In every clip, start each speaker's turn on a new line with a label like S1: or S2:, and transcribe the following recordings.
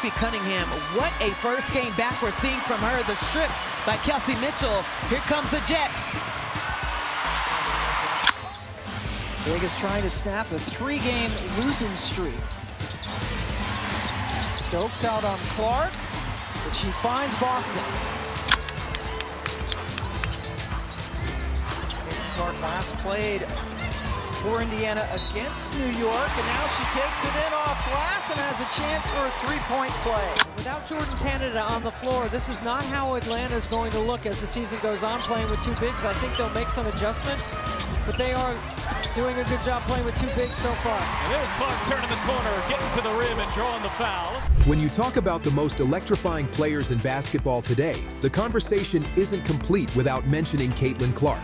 S1: Sophie Cunningham. What a first game back we're seeing from her. The strip by Kelsey Mitchell. Here comes the Jets.
S2: Vegas trying to snap a 3-game losing streak. Stokes out on Clark, but she finds Boston. Clark last played for Indiana against New York, and now she takes it in off glass and has a chance for a three-point play.
S3: Without Jordan Canada on the floor, this is not how Atlanta is going to look as the season goes on, playing with two bigs. I think they'll make some adjustments, but they are doing a good job playing with two bigs so far.
S4: And there's Clark turning the corner, getting to the rim and drawing the foul.
S5: When you talk about the most electrifying players in basketball today, the conversation isn't complete without mentioning Caitlin Clark.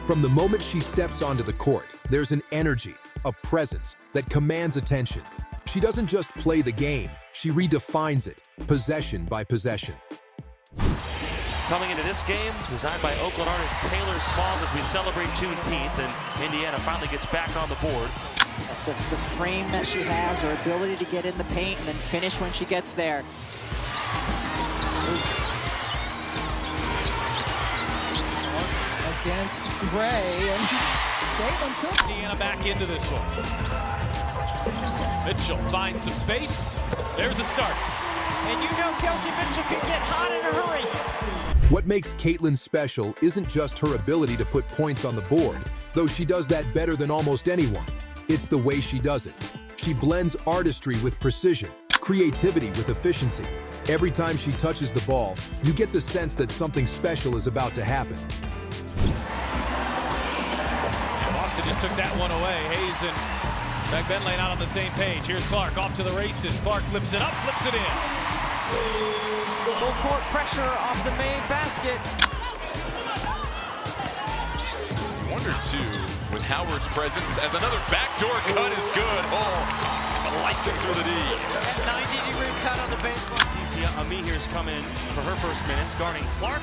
S5: From the moment she steps onto the court, there's an energy, a presence that commands attention. She doesn't just play the game, she redefines it, possession by possession.
S6: Coming into this game, designed by Oakland artist Taylor Smalls as we celebrate Juneteenth, and Indiana finally gets back on the board.
S2: The frame that she has, her ability to get in the paint and then finish when she gets there. Against Gray, and Caitlin took
S4: Indiana back into this one. Mitchell finds some space. There's a start.
S3: And you know Kelsey Mitchell can get hot in a hurry.
S5: What makes Caitlin special isn't just her ability to put points on the board, though she does that better than almost anyone. It's the way she does it. She blends artistry with precision, creativity with efficiency. Every time she touches the ball, you get the sense that something special is about to happen.
S4: Boston just took that one away. Hayes and McBenley not on the same page. Here's Clark off to the races. Clark flips it up, flips it in.
S3: Full court pressure off the main basket.
S7: Wonder too, with Howard's presence, as another backdoor cut is good. Oh, slicing through the D.
S3: That 90-degree cut on the baseline.
S6: Tia Amihir's come in for her first minutes, guarding Clark.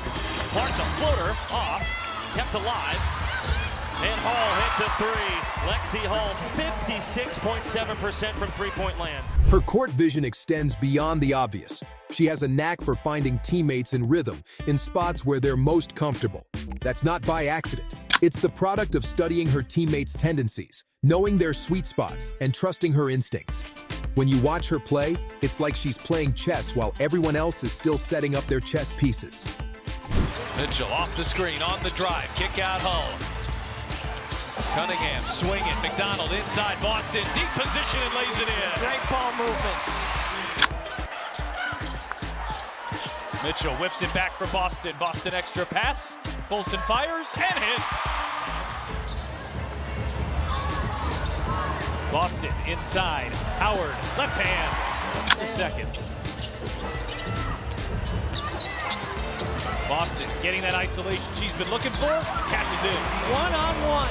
S6: Clark's a floater off, kept alive. And Hall hits a three. Lexi Hall, 56.7% from three-point land.
S5: Her court vision extends beyond the obvious. She has a knack for finding teammates in rhythm, in spots where they're most comfortable. That's not by accident. It's the product of studying her teammates' tendencies, knowing their sweet spots, and trusting her instincts. When you watch her play, it's like she's playing chess while everyone else is still setting up their chess pieces.
S4: Mitchell off the screen, on the drive, kick out Hull. Cunningham swinging, McDonald inside Boston, deep position and lays it in.
S3: Great ball movement.
S4: Mitchell whips it back for Boston. Boston extra pass. Colson fires and hits. Boston inside. Howard, left hand. The second. Boston getting that isolation she's been looking for. Cashes in.
S3: One-on-one.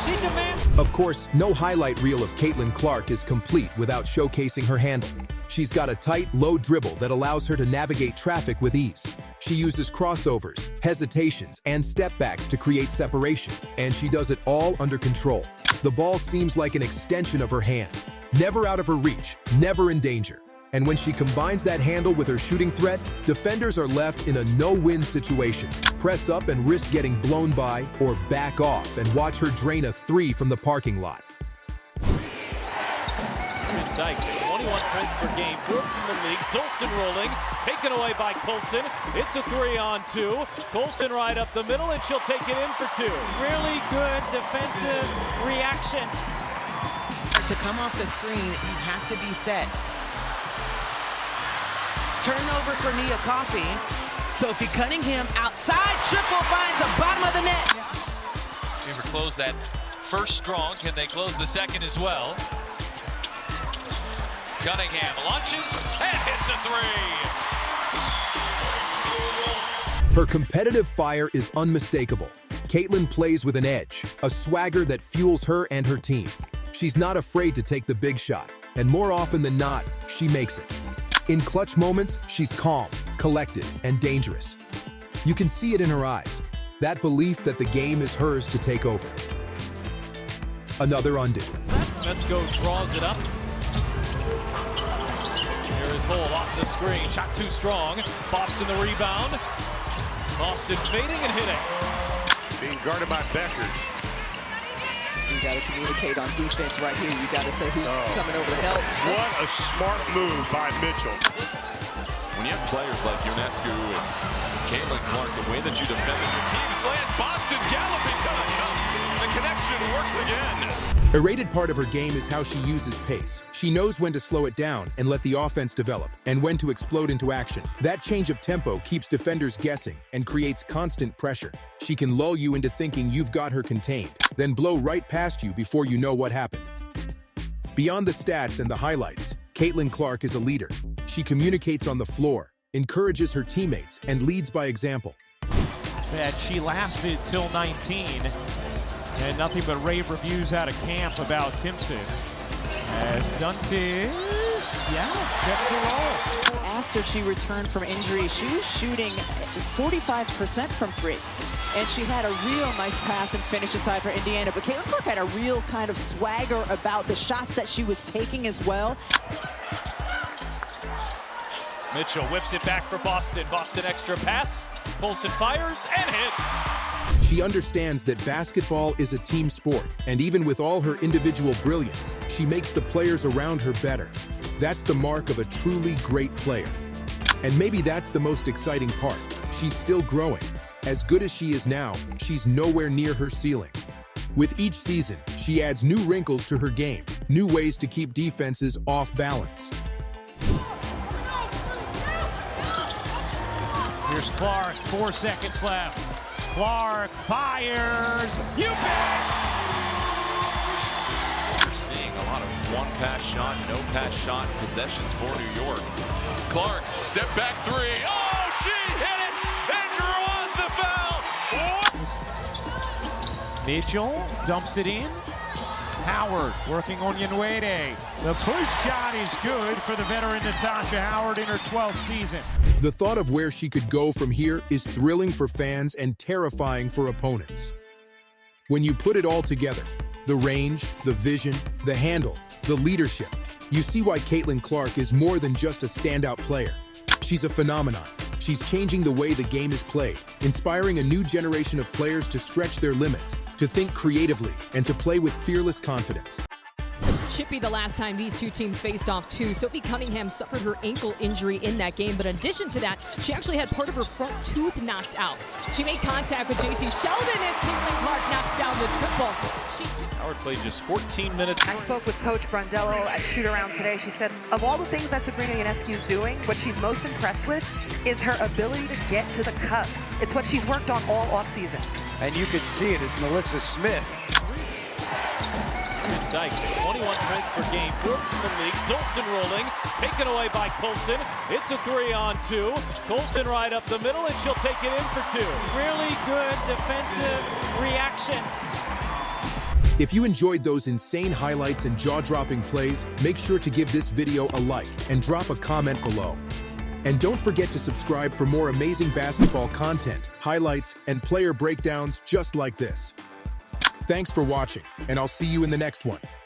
S3: She demands.
S5: Of course, no highlight reel of Caitlin Clark is complete without showcasing her handle. She's got a tight, low dribble that allows her to navigate traffic with ease. She uses crossovers, hesitations, and step-backs to create separation, and she does it all under control. The ball seems like an extension of her hand, never out of her reach, never in danger. And when she combines that handle with her shooting threat, defenders are left in a no-win situation. Press up and risk getting blown by, or back off and watch her drain a three from the parking lot.
S4: Sykes, 21 points per game, fourth in the league. Dolson rolling, taken away by Colson. It's a 3-on-2. Colson right up the middle, and she'll take it in for two.
S3: Really good defensive reaction.
S1: To come off the screen, you have to be set. Turnover for Nia Coffey. Sophie Cunningham outside, triple finds the bottom of the net.
S8: Chamber closed that first strong. Can they close the second as well? Cunningham launches and hits a three.
S5: Her competitive fire is unmistakable. Caitlin plays with an edge, a swagger that fuels her and her team. She's not afraid to take the big shot, and more often than not, she makes it. In clutch moments, she's calm, collected, and dangerous. You can see it in her eyes, that belief that the game is hers to take over. Another undo.
S4: Mesco draws it up. Here is Hole the screen. Shot too strong. Boston the rebound. Boston fading and hitting.
S9: Being guarded by Becker.
S1: You got to communicate on defense right here. You got to say who's coming over to help.
S9: What a smart move by Mitchell.
S7: When you have players like Ionescu and Caitlin Clark, the way that you defended your team slants, Boston galloping to the cup. The connection works again.
S5: A rated part of her game is how she uses pace. She knows when to slow it down and let the offense develop, and when to explode into action. That change of tempo keeps defenders guessing and creates constant pressure. She can lull you into thinking you've got her contained, then blow right past you before you know what happened. Beyond the stats and the highlights, Caitlin Clark is a leader. She communicates on the floor, encourages her teammates, and leads by example.
S10: That she lasted till 19, and nothing but rave reviews out of camp about Timpson. As Duntis, gets the roll.
S1: After she returned from injury, she was shooting 45% from three. And she had a real nice pass and finish inside for Indiana. But Caitlin Clark had a real kind of swagger about the shots that she was taking as well.
S4: Mitchell whips it back for Boston. Boston extra pass. Colson fires and hits.
S5: She understands that basketball is a team sport, and even with all her individual brilliance, she makes the players around her better. That's the mark of a truly great player. And maybe that's the most exciting part. She's still growing. As good as she is now, she's nowhere near her ceiling. With each season, she adds new wrinkles to her game, new ways to keep defenses off balance.
S10: Here's Clark, 4 seconds left. Clark fires. You bet!
S7: We're seeing a lot of one-pass shot, no-pass shot possessions for New York. Clark, step back three. Oh, she hit it and draws the foul.
S10: Mitchell dumps it in. Howard working on Yanwede. The push shot is good for the veteran Natasha Howard in her 12th season.
S5: The thought of where she could go from here is thrilling for fans and terrifying for opponents. When you put it all together, the range, the vision, the handle, the leadership, you see why Caitlin Clark is more than just a standout player. She's a phenomenon. She's changing the way the game is played, inspiring a new generation of players to stretch their limits, to think creatively, and to play with fearless confidence.
S11: It was chippy the last time these two teams faced off too. Sophie Cunningham suffered her ankle injury in that game, but in addition to that, she actually had part of her front tooth knocked out. She made contact with J.C. Sheldon as Caitlin Clark knocks down the triple.
S4: Howard played just 14 minutes.
S12: I spoke with Coach Brundello at shoot-around today. She said, of all the things that Sabrina Ionescu is doing, what she's most impressed with is her ability to get to the cup. It's what she's worked on all offseason.
S2: And you could see it as Melissa Smith.
S4: Sykes, 21 points per game, 4th in the league. Dolson rolling, taken away by Colson. It's a 3-on-2. Colson right up the middle, and she'll take it in for 2.
S3: Really good defensive reaction.
S5: If you enjoyed those insane highlights and jaw-dropping plays, make sure to give this video a like and drop a comment below. And don't forget to subscribe for more amazing basketball content, highlights, and player breakdowns just like this. Thanks for watching, and I'll see you in the next one.